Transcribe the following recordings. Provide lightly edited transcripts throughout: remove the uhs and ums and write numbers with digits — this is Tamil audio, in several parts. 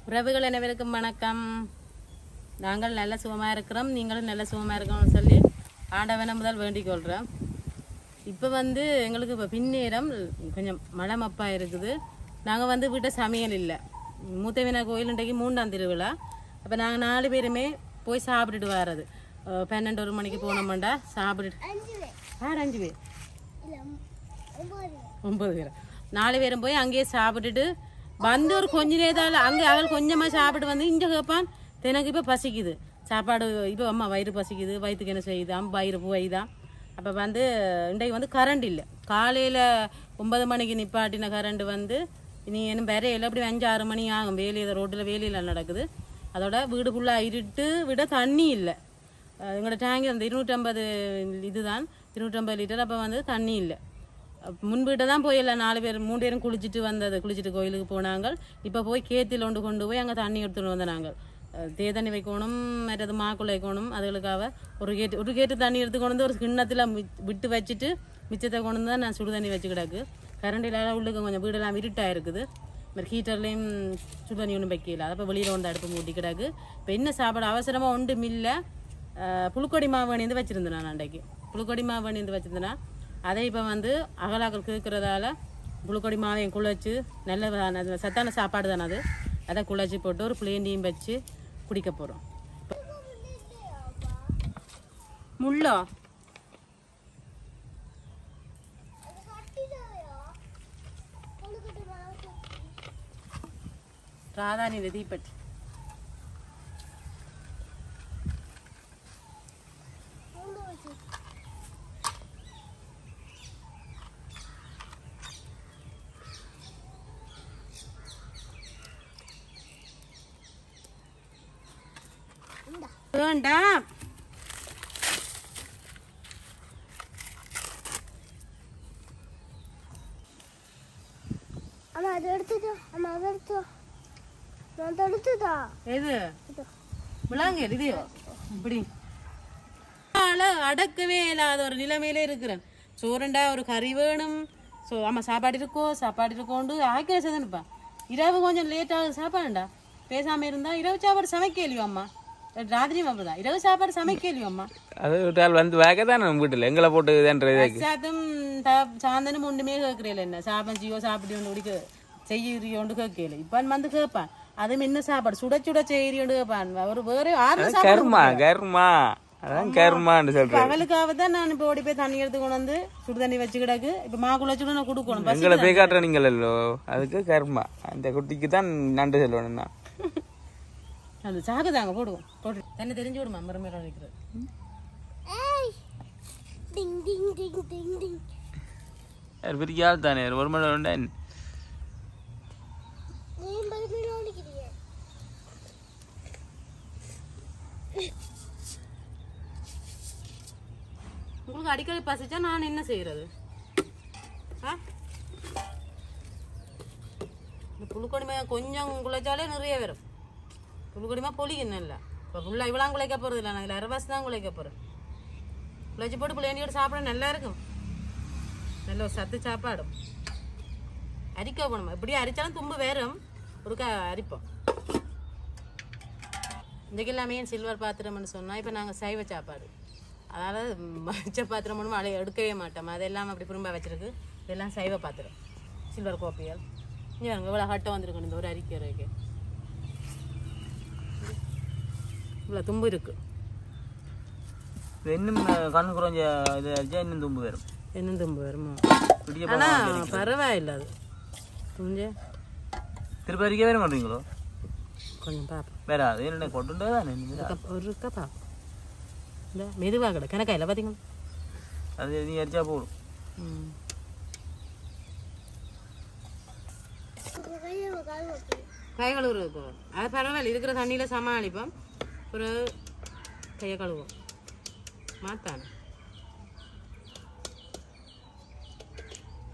உறவுகள் அனைவருக்கும் வணக்கம். நாங்கள் நல்ல சுகமாக இருக்கிறோம், நீங்களும் நல்ல சுகமாக இருக்கணும்னு சொல்லி ஆண்டவனை முதல் வேண்டிக் கொள்கிறோம். இப்போ எங்களுக்கு இப்போ பின்னேரம் கொஞ்சம் மழை மப்பாக இருக்குது. நாங்கள் வீட்டை சமையல் இல்லை. மூத்தவினா கோயில் இன்றைக்கு 3ஆம் திருவிழா. அப்போ நாங்கள் 4 பேருமே போய் சாப்பிட்டுட்டு வர்றது. 12 மணிக்கு போனோம்டா சாப்பிட்டுட்டு 5 பேர் 9 பேர் 4 பேரும் போய் அங்கேயே சாப்பிட்டுட்டு ஒரு கொஞ்ச நேரத்தால் அங்கே அவள் கொஞ்சமாக சாப்பிட்டு இங்கே கேட்பான், எனக்கு இப்போ பசிக்குது சாப்பாடு, இப்போ அம்மா வயிறு பசிக்குது, வயிற்றுக்கு என்ன செய்யுதான், வயிறு போய்தான். அப்போ இன்றைக்கு கரண்ட் இல்லை. காலையில் 9 மணிக்கு நிப்பாட்டின கரண்ட் இனி என்ன வரையில அப்படி 5-6 மணி ஆகும். வேலையில் ரோட்டில் வேலையில் நடக்குது. அதோட வீடு ஃபுல்லாக இருட்டு விட தண்ணி இல்லை. எங்களோட டேங்கி 250 இதுதான் 250 லிட்டர். அப்போ தண்ணி இல்லை. முன்பிட்ட தான் போய் எல்லாம் 4 பேர் 3 பேரும் குளிச்சுட்டு கோயிலுக்கு போனாங்க. இப்போ போய் கேத்தில் கொண்டு போய் அங்கே தண்ணி எடுத்துகிட்டு வந்த நாங்கள் தேதண்ணி வைக்கணும், மற்றது மாக்குள்ள வைக்கணும். அதுகளுக்காக ஒரு கேட்டு தண்ணி எடுத்து கொண்டு ஒரு கிண்ணத்தில் விட்டு வச்சுட்டு மிச்சத்தை கொண்டு தான் நான் சுடு தண்ணி வச்சு கிடக்கு. கரண்ட் இல்லாத உள்ளுக்கு கொஞ்சம் வீடெல்லாம் இருட்டாக இருக்குது. மாதிரி ஹீட்டர்லேயும் சுடு தண்ணி ஒன்றும் வைக்கல. அப்போ வெளியில் அடுப்பு மூட்டி கிடக்கு. இப்போ என்ன சாப்பாடு அவசரமாக ஒன்றும் இல்லை. புழுக்கொடி மாவு வேணிந்து வச்சுருந்தேன். நான் அன்றைக்கு புழுக்கொடி மாவு வேணிந்து வச்சுருந்தேன்னா அதை இப்போ அகலாக்கள் கேட்குறதால புழுக்கொடி மாவையும் குழைச்சி நல்ல சத்தான சாப்பாடு தானே அது. அதை குழைச்சி போட்டு ஒரு பிளேண்டியும் வச்சு குடிக்க போகிறோம். முள்ளோ ராதானி தீப்பட்டி வேண்டாம். அடக்கவே இல்லாத ஒரு நிலைமையில இருக்கிறேன். சோறுண்டா ஒரு கறி வேணும். சாப்பாடு இருக்கோண்டு ஆக்கி வச்சதுன்னுப்பா. இரவு கொஞ்சம் லேட் ஆகுது சாப்பாடுண்டா. பேசாம இருந்தா இரவு சாப்பாடு சமைக்கலையோ அம்மா. ராத்திரி அப்படிதான் இரவு சாப்பாடு சமைக்கலையோ அம்மா. அது வேகதான் வீட்டுல எங்களை போட்டு சாந்தனும் ஒன்றுமே கேட்கறேன். என்ன சாப்பிச்சியோ சாப்பிட்டு குடிக்க செய்யறியோண்டு கேட்கல. இப்ப கேட்பான் அதுவும் என்ன சாப்பாடு சுட சுட செய்யறியோண்டு கேட்பான். ஒரு வேற அவளுக்காக தான் நான் இப்ப ஓடி போய் தண்ணி எடுத்து கொண்டு சுடு தண்ணி வச்சு கிடக்கு. இப்ப மாக்குள்ள சுட நான் கொடுக்கணும். எங்களை போய் காட்டுறீங்களோ அதுக்கு கர்மா. அந்த குட்டிக்கு தான் நன்றி சொல்லணும்னா அந்த சாகுதாங்க போடுவோம். போட்டு தண்ணி தெரிஞ்சு விடுமா மரமேல வைக்கிறது. பெரிய ஆள் தானே ஒரு மணி நேரம் உங்களுக்கு அடிக்கடி பசிச்சா நான் என்ன செய்யறது? புழுக்கொடிமை கொஞ்சம் குழைச்சாலே நிறைய வரும். புழுக்கொடிமா பொலிக்கணும் இல்லை. இப்போ ஃபுல்லாக இவ்வளோ குழைக்க போகிறது இல்லை. நான் 1/2 தான் குழைக்க போகிறேன். குழைச்சி போட்டு பிள்ளையோட சாப்பிட நல்லா இருக்கும். நல்ல ஒரு சத்து சாப்பாடும். அரிக்க போகணும். எப்படியும் அரிச்சாலும் தும்பு வேறும் ஒருக்கா அரிப்போம். இன்றைக்கு எல்லாமே சில்வர் பாத்திரம்னு சொன்னால் இப்போ நாங்கள் சைவ சாப்பாடு. அதனால் மச்ச பாத்திரம் ஒன்றும் எடுக்கவே மாட்டோம். அதெல்லாம் அப்படி திரும்ப வச்சிருக்கு. இதெல்லாம் சைவ பாத்திரம் சில்வர் கோப்பையால். இங்கே இவ்வளோ ஹட்டை வந்திருக்கணும். இந்த ஒரு அரிக்கிறதுக்கு இவ்வளோ தும்பு இருக்கு. இன்னும் கண்ணு குறைஞ்ச இது இன்னும் தும்பு வரும். இன்னும் தும்பு வருமா? ஆனால் பரவாயில்லை. அது துஞ்ச திருப்பி அரிக்க வேற மாட்டீங்களோ? கொஞ்சம் பார்ப்போம். வேற அது என்ன கொண்டு ஒரு இருக்கா பார்ப்போம். இந்த மெதுவாக கிட கணக்காயில்ல பார்த்தீங்களா? அது நீ அரிச்சா போடும். கை கழுவுறது அது பரவாயில்ல. இருக்கிற தண்ணியில் சமாளிப்போம். ஒரு கையை கழுவோம் மாத்தானே.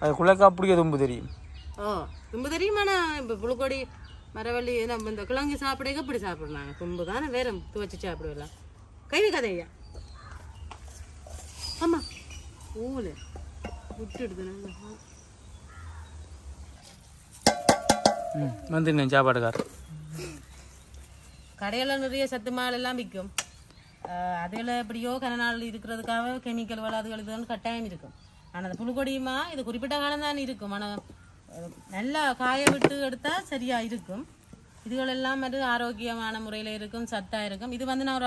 அதுக்குள்ளக்கா அப்படியே தும்பு தெரியும். தும்பு தெரியுமாண்ணா? இப்போ புழுக்கொடி மரவள்ளி நம்ம இந்த கிழங்கு சாப்பிடக்க இப்படி சாப்பிட்றாங்க. தும்பு தானே வேற துவச்சி சாப்பிடுவலாம். கை வைக்காதையா. ஆமா ஊல விட்டுடுது. வந்து சாப்பாடுக்கார் கடையில் நிறைய சத்து மால் எல்லாம் விற்கும். அதில் எப்படியோ கன நாள் இருக்கிறதுக்காக கெமிக்கல் வளாதுகள் இதுன்னு கட்டாயம் இருக்கும். ஆனால் அந்த புழுக்கொடியுமா இது குறிப்பிட்ட காலம் தான் இருக்கும். ஆனால் நல்லா காய விட்டு எடுத்தால் சரியாக இருக்கும். இதுகளெல்லாம் வந்து ஆரோக்கியமான முறையில் இருக்கும், சத்தாக இருக்கும். இது வந்து நான் ஒரு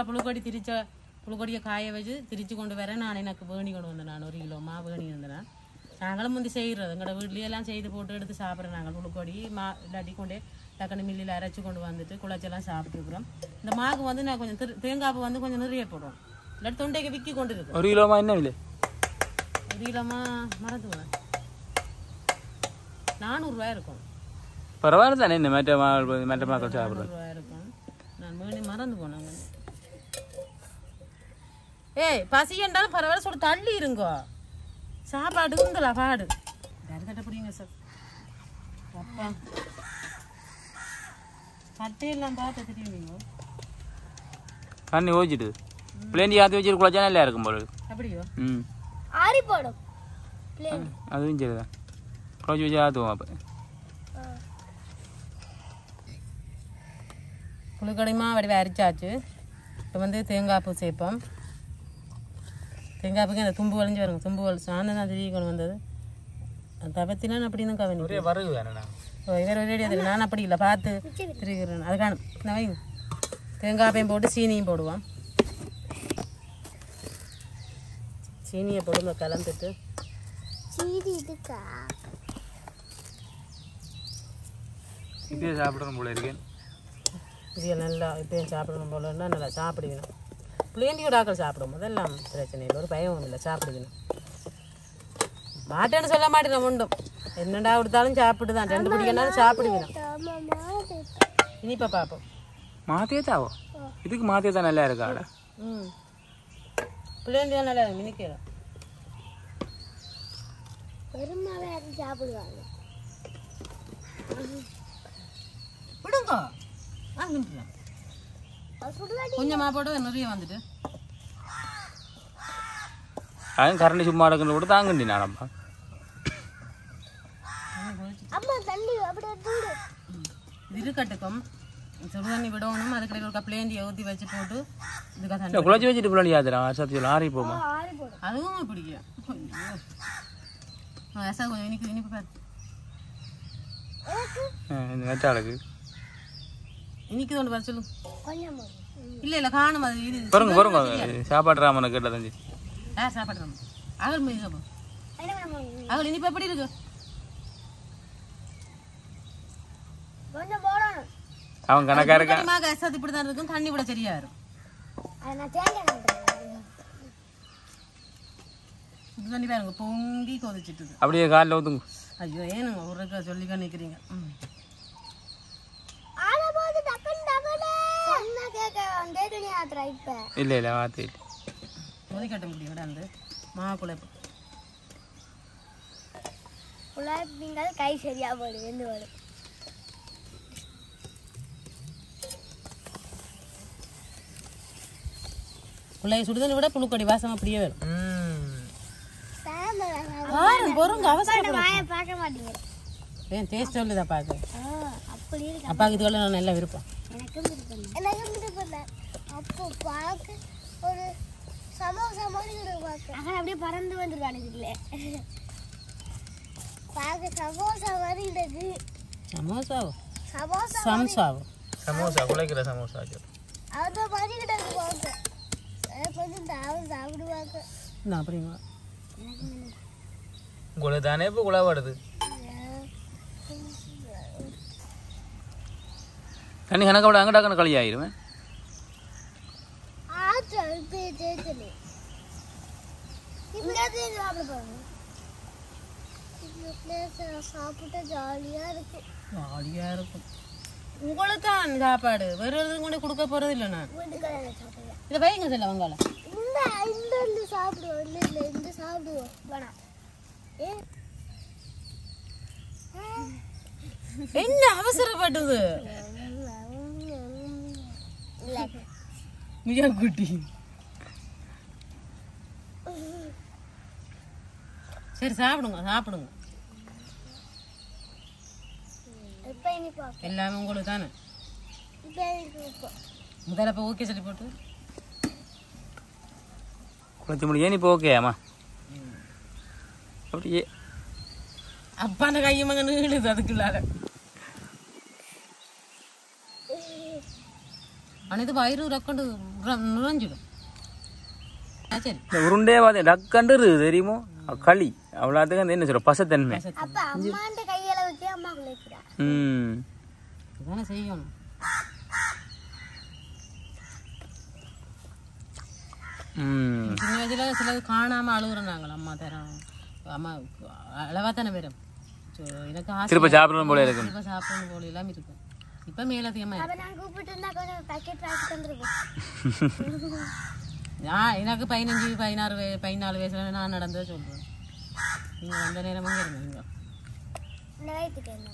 புழுக்கொடியை காய வச்சு திரிச்சு கொண்டு வரேன். நான் எனக்கு வேணி கொண்டு வந்தேன். நான் 1 கிலோ மாவு வேணி இருந்தேன். நாங்களும் முந்தி செய்கிறது எங்களோட வீட்லேயெல்லாம் செய்து போட்டு எடுத்து சாப்பிட்றோம். நாங்கள் புழுக்கொடி இல்லாட்டி கொண்டே டக்குனு மில்லில் அரைச்சி கொண்டு வந்துட்டு குழச்செல்லாம் சாப்பிட்டுருக்குறோம். இந்த மாவு வந்து நான் கொஞ்சம் தேங்காய் வந்து கொஞ்சம் நிறைய போடுவோம். இல்லாட்டி தொண்டைக்கு விற்கி கொண்டு இருக்கு. 1 கிலோமா என்ன விலை? 1 கிலோமா மறந்துவேன், 400 ரூபாய் இருக்கும். பரவாயில்ல தானே இந்த மற்ற மக்கள் சாப்பிட்றது 400 ரூபாய் இருக்கும். நான் வேணி மறந்து போனாங்க. ஏய் பசி என்றாலும் பரவாயில்ல, சொல்ல தள்ளி இருங்கோ. சாப்பாடு உங்களா பாடு யாரு கட்ட புரியுங்க சார். அப்பா கட்டையெல்லாம் பார்த்து தெரியுவீங்க. தண்ணி ஓச்சிட்டு பிளேண்டி ஆற்றி வச்சுட்டு குழச்சா நல்லா இருக்கும் போல. அப்படியோ? ஆறி போடும் அதுவும் சரிதான். குழச்சி வச்சு ஆற்றுவோம். அப்போ புளிக்கொடிமா வடிவ அரிச்சாச்சு. இப்போ வந்து தேங்காய் பூ சேர்ப்போம். தேங்காய் பூக்கு அந்த தும்பு வலிஞ்சு வருங்க. தும்பு வலிச்சு நான் தான் திரிய கொண்டு வந்தது. தவத்தினா அப்படின்னு கவனி வரகு வேணா இவர் ஒரே அதில் நான் அப்படி இல்லை பார்த்து திரிக்கிறேன். அது காணும் நான் வைங்க. தேங்காயையும் போட்டு சீனியும் போடுவோம். சீனியை போடுங்க கலந்துட்டு. இதே சாப்பிடணும் போல இருக்கேன். இது நல்லா இப்பயும் சாப்பிடணும் போலன்னா நல்லா சாப்பிடுவேணும். பிள்ளைண்டியோட ஆக்கள் சாப்பிடும் அதெல்லாம் பிரச்சனை இல்லை, ஒரு பயமும் இல்லை, சாப்பிடுவேணும். மாட்டேன்னு சொல்ல மாட்டேன் ஒன்றும். என்னடா கொடுத்தாலும் சாப்பிட்டு தான் 2 பிடிக்கனாலும் சாப்பிடுவேணும். இனிப்பா பார்ப்போம். மாத்தியத்தாவோ இதுக்கு மாத்தியத்தான் நல்லா இருக்காடா. பிள்ளைண்டியோ நல்லா மினிக்கலாம் சாப்பிடுவாங்க. விடுங்க கொஞ்சமா போட்டு நிறைய வந்துட்டு அதுவும் கரண்டி சும்மா இருக்குன்னு கூட தாங்கண்டி நானப்பா. இது கட்டுக்கும் சுடு தண்ணி விடணும். அதுக்கு ஒரு கப்லேண்டி ஊற்றி வச்சு போட்டு இதுக்காக குழச்சி வச்சுட்டு பிள்ளைங்க ஆத்துறா சத்தியம் ஆறி போமா. அதுவும் பிடிக்கும். கொஞ்சம் இனிப்பு இனிப்பு பார்த்து வெச்சாளுக்கு இன்னைக்கு ஒன்று பார்த்து சொல்லு. இல்லை இல்லை காணும். அது இது பாருங்க பாருங்க சாப்பாடு ராமனை கேட்ட தஞ்சி சாப்பாடு ராமன் அவள் மீது அவள் இனிப்பு எப்படி இருக்கு? அவன் கணக்கா இருக்கான். இப்படி தான் இருக்கும். தண்ணி விட சரியா இருக்கும். இது தண்ணி பாருங்க பொங்கி கொதிச்சிட்டு அப்படியே காலில் ஊத்துங்க. ஐயோ ஏனுங்க ஒரு சொல்லிக்க நிற்கிறீங்க. இல்லை இல்லை வார்த்தை இல்லை கொதிக்கட்ட முடியும் விடாந்து மாக்குழப்பு குழப்பிங்கள் கை சரியா போடு எந்த வரும். பிள்ளைய சுடுதண்ணி விட புழுக்கொடி வாசம் அப்படியே வரும். பொருங்க அவசரம் பார்க்க மாட்டீங்க. ஏன் டேஸ்ட் சொல்லுதா பாக்கு? அப்படி இருக்கு. அப்பாவுக்கு இதுவரை நான் நல்லா விருப்பம். எனக்கும் விருப்பம். அப்போ பார்க்க ஒரு சமோசா மாதிரி பார்க்க அப்படியே பறந்து வந்துருவானு இல்லை பார்க்க சமோசா மாதிரி இருக்கு. சமோசாவோ சமோசா சம்சாவோ சமோசா குழைக்கிற சமோசா அந்த மாதிரி கிட்ட பார்க்க கொஞ்சம் தாவல் சாப்பிடுவாங்க. நான் அப்படிங்களா உங்களுக்கு தானே இப்போ குழாவாடுது. தண்ணி கணக்க விட அங்கடா கணக்கு களி ஆயிருவேன். சாப்பிட்டா ஜாலியா இருக்கும். ஜாலியா இருக்கும். உங்களுக்கு தான் சாப்பாடு வேற எதுவும் கொண்டு கொடுக்க போறது இல்லை. நான் இதை வைங்க சொல்ல வங்காள இந்த சாப்பிடுவோம். இல்லை இல்லை இந்த சாப்பிடுவோம் வேணாம். என்ன அவசரப்பட்டது மியா குட்டி? சரி சாப்பிடுங்க சாப்பிடுங்க. எல்லாமே உங்களுக்கு தானே. முதல்ல இப்போ ஓகே சொல்லி போட்டு குளிச்சு முடியும் இப்போ ஓகேயாம்மா அப்படியே அப்பா அந்த கையமங்க நீளுது அதுக்குள்ளார ஆனால் இது வயிறு ரக்கண்டு நுழைஞ்சிடும் சரி இந்த உருண்டையே பார்த்து டக்கண்டு தெரியுமோ களி அவ்வளோத்துக்கு அந்த என்ன சொல்ற பசத்தன்மை அப்பா அம்மாண்ட கையில வச்சு அம்மா குளிக்கிறா இதுதானே செய்யணும் சின்ன வயசுல சிலது காணாம அழுகுறாங்களா அம்மா தரோம் அம்மா அளவா தானே வரும் எனக்கு ஆசை திருப்ப சாப்பிடணும் போல இருக்கு திருப்ப சாப்பிடணும் போல எல்லாம் இருக்கும் இப்ப மேலதிகமா நான் கூப்பிட்டு இருந்தா கொஞ்சம் பாக்கெட் வாங்கி தந்துருக்கேன் எனக்கு 15-14 வயசுல நான் நடந்ததை சொல்றேன் நீங்க அந்த நேரமும் இருங்க நீங்க இந்த வயசுக்கு என்ன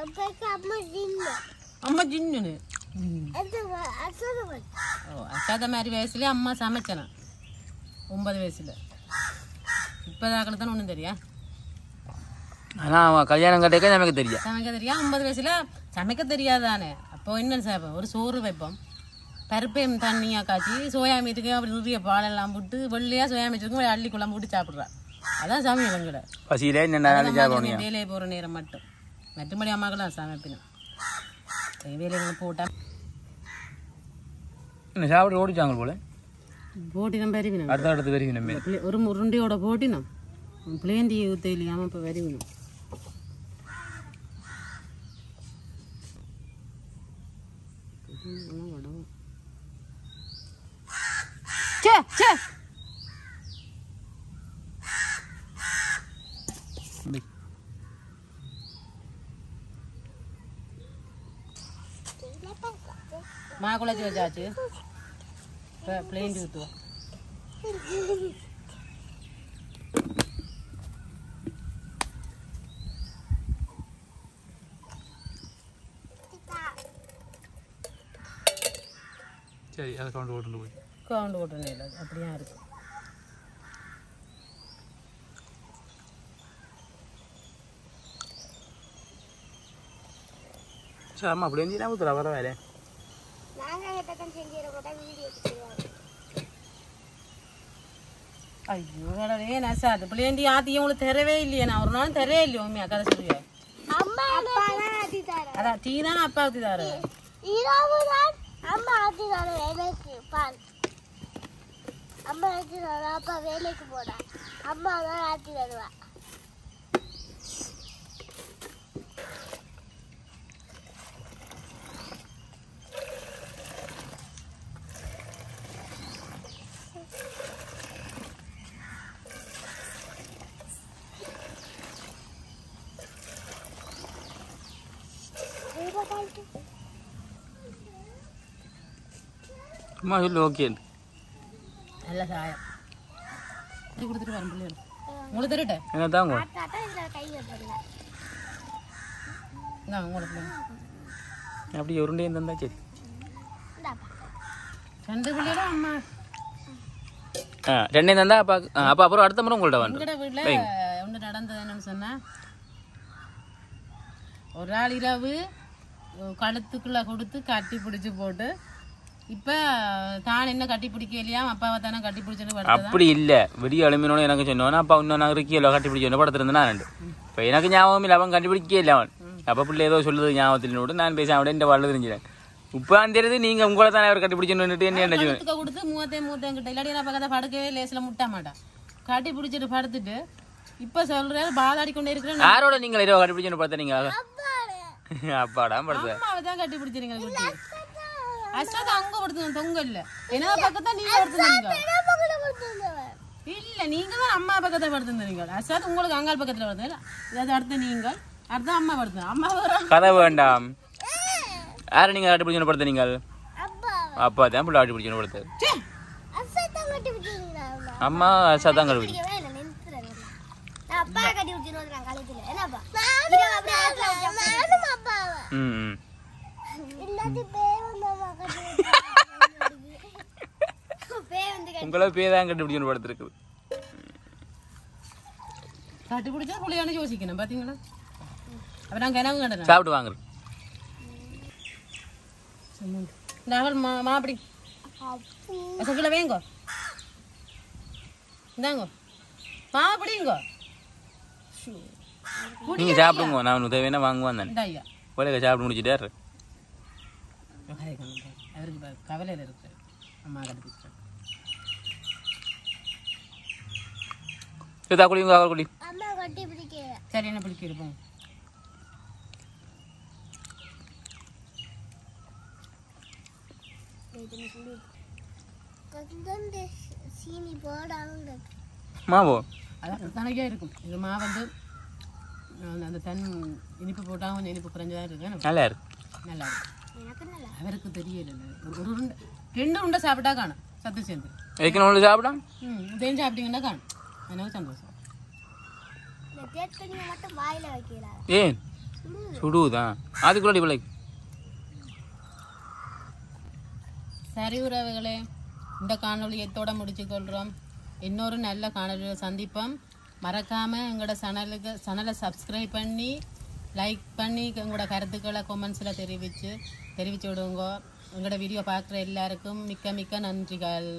அப்பா அம்மா ஜின்னு அக்காத மாதிரி வயசுலயே அம்மா சமைச்சனா 9 வயசுல இப்பதாக்கள் தான் ஒண்ணும் தெரியா ஆனா அவன் கல்யாணம் கட்டக்க சமைக்க தெரியா 9 வயசுல சமைக்க தெரியாதானே அப்போ என்ன சாப்பிடும் ஒரு சோறு வைப்போம் பருப்பையும் தண்ணியா காய்ச்சி சோயா மீட்டுக்கு அப்படி நிறைய பாலெல்லாம் போட்டு வெள்ளையா சோயா மீட்டுக்கும் அள்ளி குழம்பு போட்டு சாப்பிட்றா அதான் சமையல் எங்கட பசியில வேலையை போற நேரம் மட்டும் மற்றபடி அம்மாக்கெல்லாம் சமைப்பினோம் வேலைகளை போட்டா சாப்பிட்டு ஓடிச்சாங்க போல போட்டினம் பெருவினம் அடுத்து பெருவினம் ஒரு உருண்டையோட போட்டினம் பிளேந்தி ஊத்த இல்லையாம இப்போ பெருவினம் மாக்குழச்சி வச்சாச்சு இப்போ பிளேந்தி ஊற்றுவோம் சரி அதை கவுண்ட் போட்டு போய் கவுண்ட் போட்டுனே இல்லை அப்படியா இருக்கும் சரி அம்மா அப்படி இருந்துச்சுன்னா ஊற்றுறா வர வேலை ஐயோ ஏன் சார் பிள்ளைந்தி ஆத்தி உங்களுக்கு தரவே இல்லையே நான் ஒரு நாளும் தரவே இல்லையோ உண்மையா கதை சொல்லுவேன் அதான் டீ தானே அப்பா ஊற்றி தர அம்மா ஆத்தி தர வேலைக்கு பால் அம்மா ஆத்தி தர அப்பா வேலைக்கு போனா அம்மா தான் ஆத்தி தருவா அம்மா சொல்லு ஓகே நல்ல சாயம் கொடுத்துட்டு வரேன் பிள்ளைகள் உங்களுக்கு தரட்டே என்ன தாங்க நான் உங்களுக்கு அப்படி உருண்டே இருந்தா சரி 2 பிள்ளைகளும் அம்மா 2 தந்தா அப்பா அப்பா அப்புறம் அடுத்த முறை உங்கள்ட்ட வந்து எங்கட வீட்டில் ஒன்று நடந்தது என்னன்னு சொன்னா ஒரு நாள் இரவு கழுத்துக்குள்ள கொடுத்து கட்டி பிடிச்சி போட்டு இப்ப தான் என்ன கட்டி பிடிக்க இல்லையா அப்பாவை தானே கட்டி பிடிச்சிட்டு அப்படி இல்ல விடிய எழுமினோட எனக்கு சொன்னோன்னா அப்பா இன்னும் நான் இருக்கியല്ലോ கட்டி பிடிச்சோன்னு படத்திருந்தேன் ரெண்டு இப்போ எனக்கு ஞாபகம் இல்லை அவன் கண்டுபிடிக்கே இல்லை அவன் அப்போ பிள்ளை ஏதோ சொல்லுது ஞாபகத்தில் நான் பேச அவன் இந்த வாழ்ந்து தெரிஞ்சிடேன் இப்போ தெரியுது நீங்க உங்களை தானே அவர் கட்டி பிடிச்சுட்டு என்ன கழுத்துக்க கொடுத்து மூத்தையும் கிட்ட இல்லாடி நான் பக்கத்தை படுக்கவே லேசில முட்ட மாட்டான் கட்டி பிடிச்சிட்டு படுத்துட்டு இப்ப சொல்ற பாதாடி கொண்டே இருக்கிறேன் யாரோட நீங்க இரவு கட்டி பிடிச்சுன்னு பார்த்த நீங்க அப்பாடா படுத்த அம்மாவை தான் கட்டி பிடிச்சிருங்க குட்டி அஸ்வத் அங்க படுத்து தொங்க இல்ல என்ன பக்கத்தை நீங்க படுத்துங்க இல்ல நீங்க தான் அம்மா பக்கத்தை படுத்துங்க அஸ்வத் உங்களுக்கு அங்காள் பக்கத்துல படுத்து அது அடுத்து நீங்க அடுத்த அம்மா படுத்து அம்மா கதை வேண்டாம் யாரை நீங்க கட்டி பிடிச்சுன்னு படுத்த நீங்கள் அப்பா தான் பிள்ளை கட்டி பிடிச்சுன்னு படுத்து அம்மா அஸ்வா தான் கட்டி பிடிச்சு உங்களை பேதான் கண்டுபிடிச்சு படுத்திருக்கு கட்டி பிடிச்சா புள்ளையான யோசிக்கணும் பாத்தீங்களா அப்ப நான் கனவு கண்டேன் சாப்பிட்டு வாங்குறேன் இந்த அவள் மாப்பிடி அசக்கில் வேங்கோ இந்தாங்கோ மாப்பிடிங்கோ நீங்கள் சாப்பிடுங்க நான் உதவினா வாங்குவான் தானே இந்த ஐயா போல சாப்பிட்டு முடிச்சுட்டாரு அவருக்கு கவலையில் இருக்கு அம்மா கண்டுபிடிச்சேன் குடிங்க அவர் குடி அம்மா கட்டி பிடிக்க சரி என்ன பிடிக்கிருப்போம் சீனி போடாங்க மாவோ அதான் தனக்கே இருக்கும் இது மா வந்து அந்த தன் இனிப்பு போட்டால் கொஞ்சம் இனிப்பு குறைஞ்சதாக இருக்கு நல்லா இருக்கு நல்லா இருக்கும் அவருக்கு தெரியல ஒரு உருண்டை 2 உருண்டை சாப்பிட்டா காணும் சத்து சேர்ந்து ஏற்கனவே ஒன்று சாப்பிடாம் இதையும் சாப்பிட்டீங்கன்னா காணும் எனக்கு சந்தோஷம் மட்டும் வாயில வைக்கிறாங்க ஏன் சுடுதான் அதுக்குள்ள பிள்ளை சரி உறவுகளே இந்த காணொளி எத்தோட முடிச்சு கொள்கிறோம் இன்னொரு நல்ல காணொலியை சந்திப்போம் மறக்காமல் எங்களோட சேனலை சப்ஸ்கிரைப் பண்ணி லைக் பண்ணி உங்களோட கருத்துக்களை கொமெண்ட்ஸில் தெரிவித்து விடுங்க. எங்களோட வீடியோ பார்க்குற எல்லாருக்கும் மிக்க மிக்க நன்றிகள்.